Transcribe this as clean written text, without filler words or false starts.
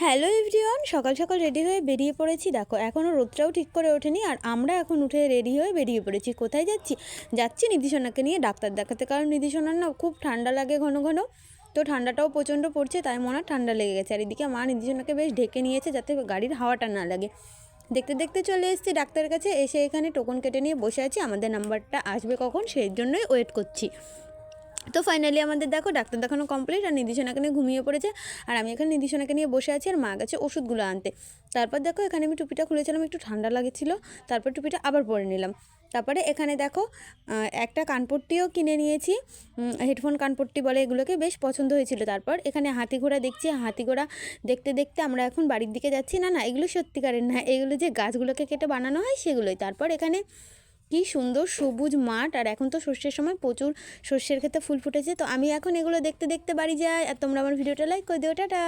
Hello everyone, সকাল সকাল ready হয়ে বেরিয়ে পড়েছি। দেখো এখনও রোদটাও ঠিক করে ওঠেনি, আর আমরা এখন উঠে রেডি হয়ে বেরিয়ে পড়েছি। কোথায় যাচ্ছি নিধিসোনাকে নিয়ে ডাক্তার দেখাতে, কারণ নিধিসোনার না খুব ঠান্ডা লাগে ঘন ঘন। তো ঠান্ডাটাও প্রচণ্ড পড়ছে, তাই মনে হয় ঠান্ডা লেগে গেছে। আর এদিকে মা নিধিসোনাকে বেশ ঢেকে নিয়েছে যাতে গাড়ির হাওয়াটা না লাগে। দেখতে দেখতে চলে এসেছি ডাক্তারের কাছে। এসে এখানে টোকন কেটে নিয়ে বসে আছি, আমাদের নাম্বারটা আসবে কখন সেই জন্যই ওয়েট করছি। তো ফাইনালি আমাদের দেখো ডাক্তার দেখানো কমপ্লিট, আর নিধিসোনাকে নিয়ে ঘুমিয়ে পড়েছে। আর আমি এখানে নিধিসোনাকে নিয়ে বসে আছি, আর মা গেছে ওষুধগুলো আনতে। তারপর দেখো এখানে আমি টুপিটা খুলেছিলাম, একটু ঠান্ডা লাগছিল, তারপর টুপিটা আবার পরে নিলাম। তারপরে এখানে দেখো একটা কানপট্টিও কিনে নিয়েছি, হেডফোন কানপট্টি বলে এগুলোকে, বেশ পছন্দ হয়েছিল। তারপর এখানে হাতি ঘোড়া দেখছি, হাতি ঘোড়া দেখতে দেখতে আমরা এখন বাড়ির দিকে যাচ্ছি। না না, এগুলো সত্যিকারের না, এগুলো যে গাছগুলোকে কেটে বানানো হয় সেগুলোই। তারপর এখানে কি সুন্দর সবুজ মাঠ, আর এখন তো সর্ষের সময় প্রচুর সর্ষের ক্ষেতে ফুল ফুটেছে। তো আমি এখন এগুলো দেখতে দেখতে বাড়ি যাই, আর তোমরা আমার ভিডিওটা লাইক করে দিও। টাটা।